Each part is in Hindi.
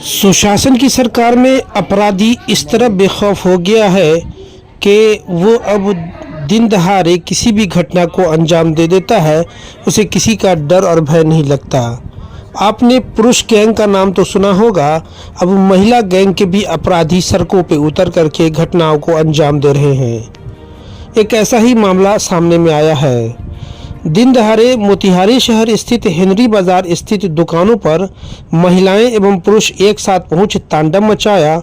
सुशासन की सरकार में अपराधी इस तरह बेखौफ हो गया है कि वो अब दिन दहाड़े किसी भी घटना को अंजाम दे देता है। उसे किसी का डर और भय नहीं लगता। आपने पुरुष गैंग का नाम तो सुना होगा, अब महिला गैंग के भी अपराधी सड़कों पे उतर करके घटनाओं को अंजाम दे रहे हैं। एक ऐसा ही मामला सामने में आया है। दिन दहाड़े मोतिहारी शहर स्थित हेनरी बाजार स्थित दुकानों पर महिलाएं एवं पुरुष एक साथ पहुंच तांडव मचाया।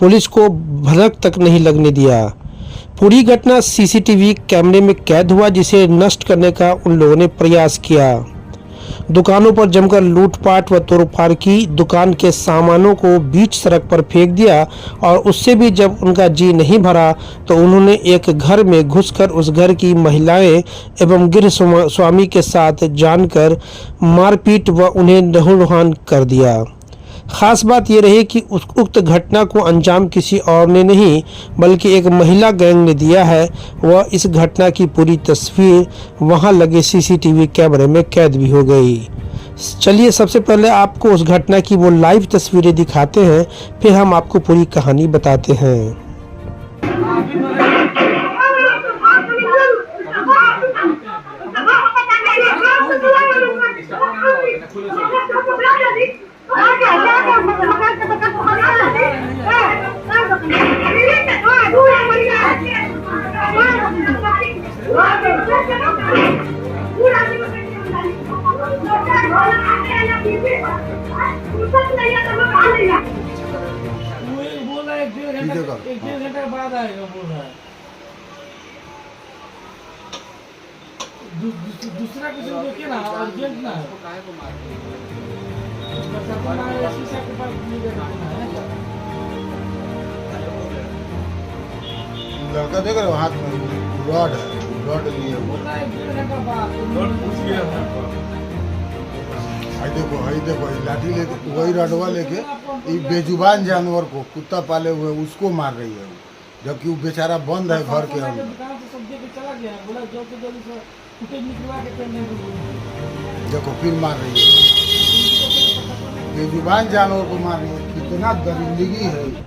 पुलिस को भनक तक नहीं लगने दिया। पूरी घटना सीसीटीवी कैमरे में कैद हुआ, जिसे नष्ट करने का उन लोगों ने प्रयास किया। दुकानों पर जमकर लूटपाट व तोड़फाड़ की, दुकान के सामानों को बीच सड़क पर फेंक दिया और उससे भी जब उनका जी नहीं भरा तो उन्होंने एक घर में घुसकर उस घर की महिलाएं एवं गृह स्वामी के साथ जानकर मारपीट व उन्हें लहूलुहान कर दिया। खास बात यह रही कि उक्त घटना को अंजाम किसी और ने नहीं बल्कि एक महिला गैंग ने दिया है। वह इस घटना की पूरी तस्वीर वहां लगे सीसीटीवी कैमरे में कैद भी हो गई। चलिए सबसे पहले आपको उस घटना की वो लाइव तस्वीरें दिखाते हैं, फिर हम आपको पूरी कहानी बताते हैं। एक डेढ़ घंटे बाद आएगा बोल रहा है। दूसरा किसी को देखिए ना, अर्जेंट ना लड़का देख रहे हो हाथ में रॉड है, रॉड लिए हाई देखो ये लाठी लेके वही रडवा लेके ये बेजुबान जानवर को कुत्ता पाले हुए उसको मार रही है, जबकि वो बेचारा बंद है घर के अंदर। देखो फिर मार रही है, बेजुबान जानवर को मार रही है, कितना दरिंदगी है।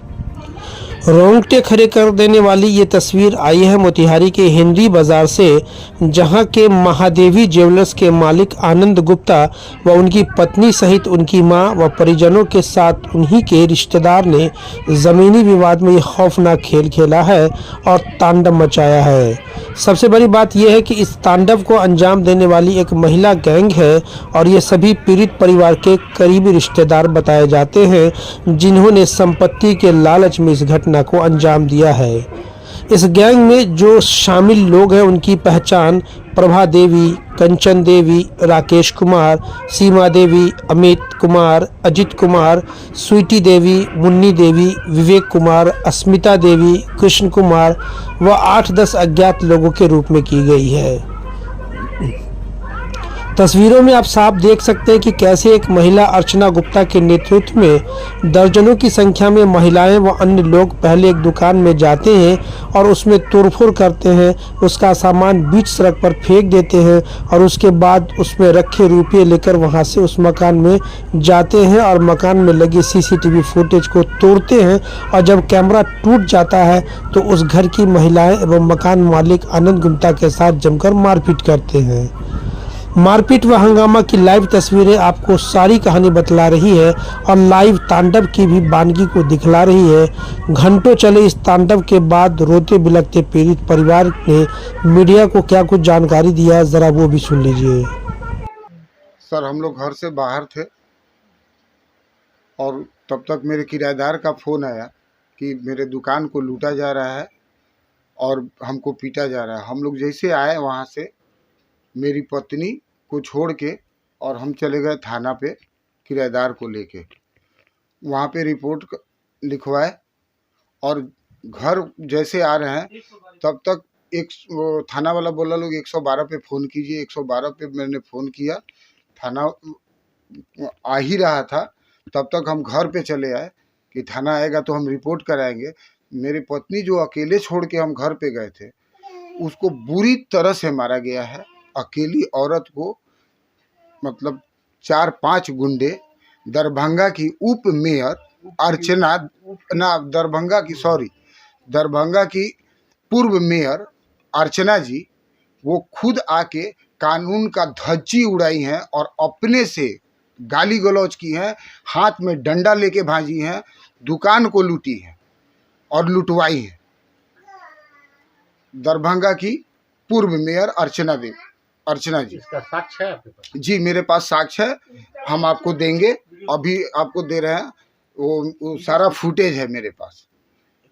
रोंगटे खड़े कर देने वाली ये तस्वीर आई है मोतिहारी के हेनरी बाजार से, जहां के महादेवी ज्वेलर्स के मालिक आनंद गुप्ता व उनकी पत्नी सहित उनकी मां व परिजनों के साथ उन्हीं के रिश्तेदार ने ज़मीनी विवाद में ये खौफनाक खेल खेला है और तांडव मचाया है। सबसे बड़ी बात यह है कि इस तांडव को अंजाम देने वाली एक महिला गैंग है और ये सभी पीड़ित परिवार के करीबी रिश्तेदार बताए जाते हैं, जिन्होंने संपत्ति के लालच में इस घटना को अंजाम दिया है। इस गैंग में जो शामिल लोग हैं उनकी पहचान प्रभा देवी, कंचन देवी, राकेश कुमार, सीमा देवी, अमित कुमार, अजित कुमार, स्वीटी देवी, मुन्नी देवी, विवेक कुमार, अस्मिता देवी, कृष्ण कुमार व 8-10 अज्ञात लोगों के रूप में की गई है। तस्वीरों में आप साफ देख सकते हैं कि कैसे एक महिला अर्चना गुप्ता के नेतृत्व में दर्जनों की संख्या में महिलाएं व अन्य लोग पहले एक दुकान में जाते हैं और उसमें तोड़फोड़ करते हैं, उसका सामान बीच सड़क पर फेंक देते हैं और उसके बाद उसमें रखे रुपये लेकर वहां से उस मकान में जाते हैं और मकान में लगे सीसीटीवी फुटेज को तोड़ते हैं। और जब कैमरा टूट जाता है तो उस घर की महिलाएं एवं मकान मालिक आनंद गुप्ता के साथ जमकर मारपीट करते हैं। मारपीट व हंगामा की लाइव तस्वीरें आपको सारी कहानी बतला रही है और लाइव तांडव की भी बानगी को दिखला रही है। घंटों चले इस तांडव के बाद रोते बिलखते पीड़ित परिवार ने मीडिया को क्या कुछ जानकारी दिया, जरा वो भी सुन लीजिए। सर हम लोग घर से बाहर थे और तब तक मेरे किराएदार का फ़ोन आया कि मेरे दुकान को लूटा जा रहा है और हमको पीटा जा रहा है। हम लोग जैसे आए वहाँ से मेरी पत्नी को छोड़ के और हम चले गए थाना पे किराएदार को लेके, वहाँ पे रिपोर्ट लिखवाए और घर जैसे आ रहे हैं तब तक एक थाना वाला बोला लोग 112 पे फ़ोन कीजिए। 112 पे मैंने फ़ोन किया, थाना आ ही रहा था, तब तक हम घर पे चले आए कि थाना आएगा तो हम रिपोर्ट कराएंगे। मेरी पत्नी जो अकेले छोड़ के हम घर पे गए थे उसको बुरी तरह से मारा गया है। अकेली औरत को मतलब 4-5 गुंडे, दरभंगा की उप मेयर अर्चना ना दरभंगा की, सॉरी, दरभंगा की पूर्व मेयर अर्चना जी, वो खुद आके कानून का धज्जी उड़ाई हैं और अपने से गाली गलौज की हैं, हाथ में डंडा लेके भाजी हैं, दुकान को लूटी है और लुटवाई है। दरभंगा की पूर्व मेयर अर्चना जी। इसका साक्ष्य है आपके पास? जी मेरे पास साक्ष्य है, हम आपको देंगे, अभी आपको दे रहे हैं, वो सारा फुटेज है मेरे पास।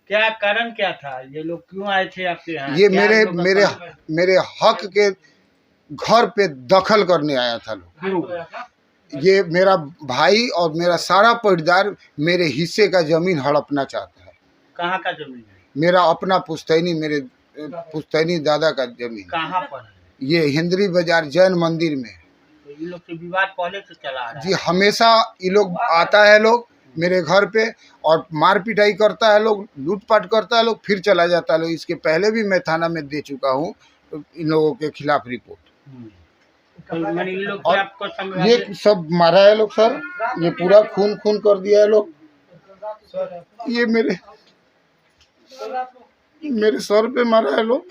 क्या कारण क्या था, ये लोग क्यों आए थे आपके यहाँ? ये क्या मेरे इन लोगों का मेरे काम है? मेरे हक के घर पे दखल करने आया था लोग। क्यों? ये मेरा भाई और मेरा सारा परिवार मेरे हिस्से का जमीन हड़पना चाहता है। कहाँ का जमीन है? मेरा अपना पुश्तैनी, मेरे पुश्तैनी दादा का जमीन। कहाँ पर है? ये हिंदरी बाजार जैन मंदिर में है। तो इन लोग से विवाद पहले से चला आ रहा जी है? हमेशा ये लोग आता है लोग मेरे घर पे और मार पिटाई करता है लोग, लूटपाट करता है लोग, फिर चला जाता है लोग। इसके पहले भी मैं थाना में दे चुका हूँ इन लोगों के खिलाफ रिपोर्ट। तो मैंने इन लोग और से आपको समझा ये सब मारा है लोग सर, ये पूरा खून कर दिया है लोग। ये मेरे सर पे मारा है लोग।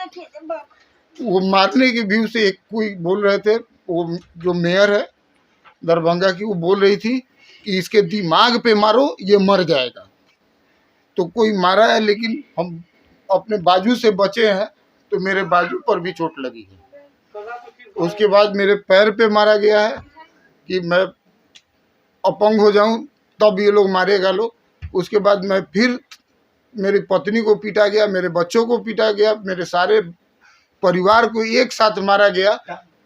वो मारने के व्यू से एक कोई बोल रहे थे, वो जो मेयर है दरभंगा की, वो बोल रही थी कि इसके दिमाग पे मारो ये मर जाएगा। तो कोई मारा है, लेकिन हम अपने बाजू से बचे हैं, तो मेरे बाजू पर भी चोट लगी है। उसके बाद मेरे पैर पे मारा गया है कि मैं अपंग हो जाऊं तब ये लोग मारेगा लोग। उसके बाद मैं फिर मेरी पत्नी को पीटा गया, मेरे बच्चों को पीटा गया, मेरे सारे परिवार को एक साथ मारा गया।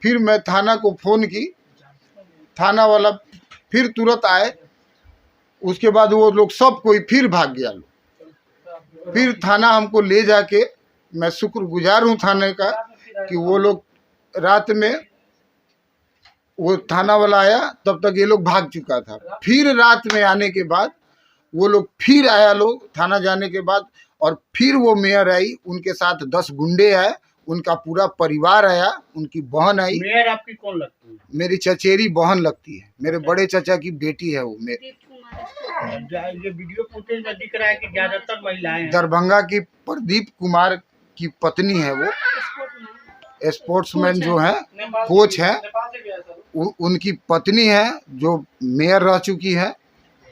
फिर मैं थाना को फ़ोन की, थाना वाला फिर तुरंत आए। उसके बाद वो लोग सब कोई फिर भाग गया लोग। फिर थाना हमको ले जाके, मैं शुक्रगुजार हूँ थाने का कि वो लोग रात में वो थाना वाला आया, तब तक ये लोग भाग चुका था। फिर रात में आने के बाद वो लोग फिर आया लोग थाना जाने के बाद, और फिर वो मेयर आई, उनके साथ 10 गुंडे आए, उनका पूरा परिवार आया, उनकी बहन आई। मेयर आपकी कौन लगती है? मेरी चचेरी बहन लगती है, मेरे बड़े चाचा की बेटी है वो। ये वीडियो फुटेज में दिख रहा है कि ज्यादातर महिलाएं हैं। दरभंगा की प्रदीप कुमार की पत्नी है वो, स्पोर्ट्समैन जो है, कोच है, उनकी पत्नी है जो मेयर रह चुकी है।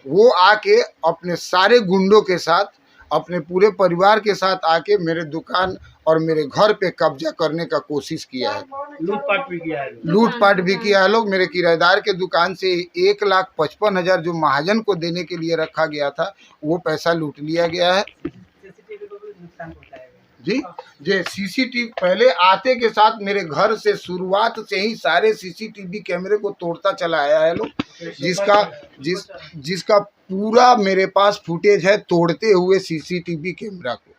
वो आके अपने सारे गुंडों के साथ, अपने पूरे परिवार के साथ आके मेरे दुकान और मेरे घर पे कब्जा करने का कोशिश किया है। लूटपाट भी किया है। लूटपाट भी किया है लोग। मेरे किराएदार के दुकान से 1,55,000 जो महाजन को देने के लिए रखा गया था, वो पैसा लूट लिया गया है। जी सीसीटीवी पहले आते के साथ मेरे घर से शुरुआत से ही सारे सीसीटीवी कैमरे को तोड़ता चला आया है लोग, जिसका पूरा मेरे पास फुटेज है तोड़ते हुए सीसीटीवी कैमरा को।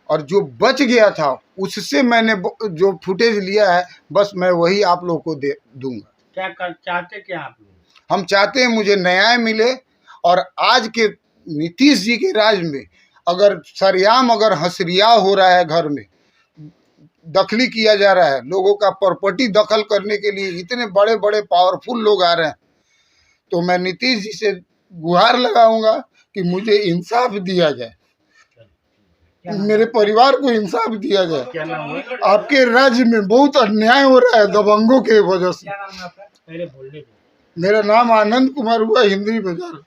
और जो बच गया था उससे मैंने जो फुटेज लिया है, बस मैं वही आप लोग को दे दूंगा। क्या चाहते क्या आप लोग? हम चाहते हैं मुझे न्याय मिले, और आज के नीतीश जी के राज में अगर सरेआम अगर हंसरिया हो रहा है, घर में दखली किया जा रहा है, लोगों का प्रॉपर्टी दखल करने के लिए इतने बड़े बड़े पावरफुल लोग आ रहे हैं, तो मैं नीतीश जी से गुहार लगाऊंगा कि मुझे इंसाफ दिया जाए, मेरे परिवार को इंसाफ दिया जाए। क्या नाम है? आपके राज्य में बहुत अन्याय हो रहा है दबंगों के वजह से। पहले बोलने दो। मेरा नाम आनंद कुमार हुआ, हिंदरी बाजार।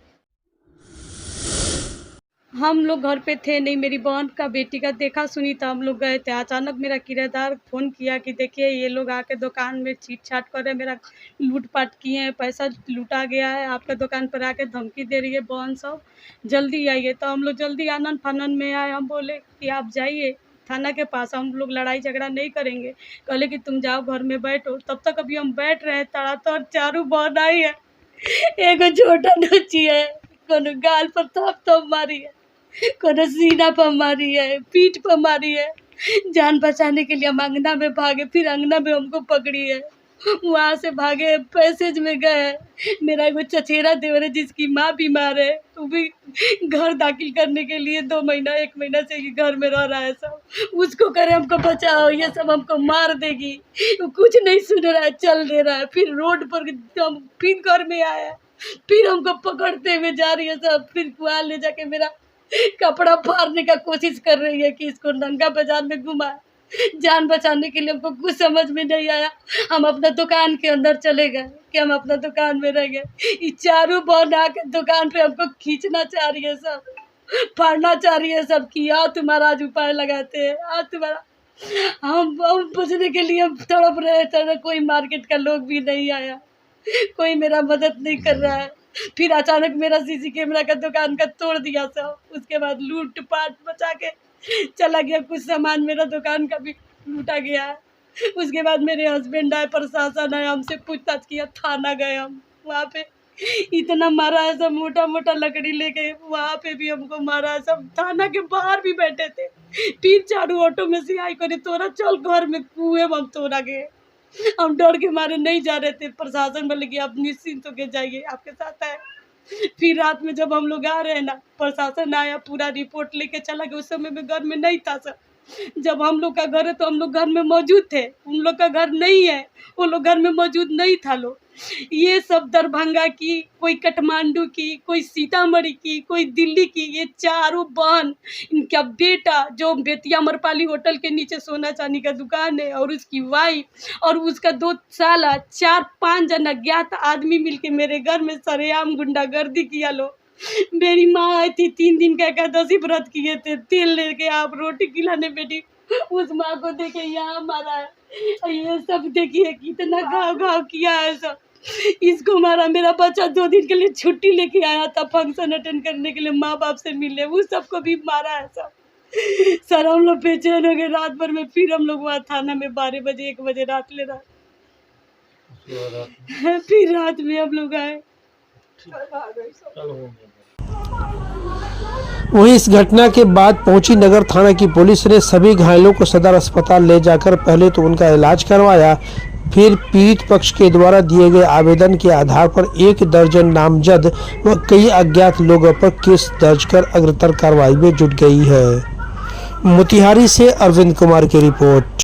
हम लोग घर पे थे नहीं, मेरी बहन का बेटी का देखा सुनी तो हम लोग गए थे। अचानक मेरा किराएदार फ़ोन किया कि देखिए ये लोग आके दुकान में छीट छाट कर रहे, मेरा लूटपाट किए हैं, पैसा लूटा गया है, आपका दुकान पर आके धमकी दे रही है बहन सब, जल्दी आइए। तो हम लोग जल्दी आनन फानन में आए। हम बोले कि आप जाइए थाना के पास, हम लोग लड़ाई झगड़ा नहीं करेंगे। कहले कि तुम जाओ घर में बैठो। तब तक अभी हम बैठ रहे हैं, तड़ातड़ चारू बहन आई है, एगो छोटा नची है, कोनो गाल पर थप मारी है, कोनो सीना पर मारी है, पीठ पर मारी है। जान बचाने के लिए हम अंगना में भागे, फिर अंगना में हमको पकड़ी है, वहाँ से भागे पैसेज में गए। मेरा एगो चचेरा देवर है जिसकी माँ बीमार है, वो भी घर दाखिल करने के लिए 2 महीना 1 महीना से ही घर में रह रहा है सब। उसको करे हमको बचाओ, ये सब हमको मार देगी। वो कुछ नहीं सुन रहा है, चल दे रहा है। फिर रोड पर हम फिर घर में आया, फिर हमको पकड़ते हुए जा रही है सब, फिर कुआल ले जाके मेरा कपड़ा फाड़ने का कोशिश कर रही है कि इसको नंगा बाजार में घुमाए। जान बचाने के लिए हमको कुछ समझ में नहीं आया। हम अपना दुकान के अंदर चले गए कि हम अपना दुकान में रह गए। ये चारों बहन आके दुकान पे हमको खींचना चाह रही है सब, फाड़ना चाह रही है सब कि आओ तुम्हारा आज उपाय लगाते हैं, आज तुम्हारा। हम बचने के लिए हम तड़प रहे थे, कोई मार्केट का लोग भी नहीं आया, कोई मेरा मदद नहीं कर रहा है। फिर अचानक मेरा सीसी कैमरा का दुकान का तोड़ दिया सब। उसके बाद लूट पाट बचा के चला गया, कुछ सामान मेरा दुकान का भी लूटा गया है। उसके बाद मेरे हस्बैंड आए, प्रशासन आया, हमसे पूछताछ किया, थाना गए हम। वहाँ पे इतना मारा है सब, मोटा मोटा लकड़ी लेके वहाँ पे भी हमको मारा है सब। थाना के बाहर भी बैठे थे। फिर चारों ऑटो में से आई करे तोरा चल घर में, कुएं में हम तोड़ा गए। हम डर के मारे नहीं जा रहे थे। प्रशासन बोले कि आप निश्चिंत होके जाइए, आपके साथ है। फिर रात में जब हम लोग आ रहे हैं ना, प्रशासन आया, पूरा रिपोर्ट लेके चला गया। उस समय में घर में नहीं था सर। जब हम लोग का घर है तो हम लोग घर में मौजूद थे, उन लोग का घर नहीं है, वो लोग घर में मौजूद नहीं था लोग। ये सब दरभंगा की, कोई काठमांडू की, कोई सीतामढ़ी की, कोई दिल्ली की, ये चारों बहन, इनका बेटा जो बेतिया अमरपाली होटल के नीचे सोना चांदी का दुकान है, और उसकी वाइफ और उसका 2 साला, 4-5 जन अज्ञात आदमी मिलके मेरे घर में सरेआम गुंडागर्दी किया लो। मेरी माँ आई थी, 3 दिन का एकादशी व्रत किए थे, तेल लेके आप रोटी खिलाने बेटी, उस माँ को देखे यहाँ मारा है। ये सब देखिए कितना घाव किया है सब। इसको मारा। मेरा बच्चा 2 दिन के लिए छुट्टी लेके आया था फंक्शन अटेंड करने के लिए, माँ बाप से मिलने, वो सबको भी मारा है सब। सर हम लोग बेचैन हो गए रात भर में। फिर हम लोग वहाँ थाना में 12 बजे 1 बजे रात ले रहा। फिर रात में हम लोग आए। वहीं इस घटना के बाद पहुंची नगर थाना की पुलिस ने सभी घायलों को सदर अस्पताल ले जाकर पहले तो उनका इलाज करवाया, फिर पीड़ित पक्ष के द्वारा दिए गए आवेदन के आधार पर 1 दर्जन नामजद व कई अज्ञात लोगों पर केस दर्ज कर अग्रतर कार्रवाई में जुट गई है। मोतिहारी से अरविंद कुमार की रिपोर्ट।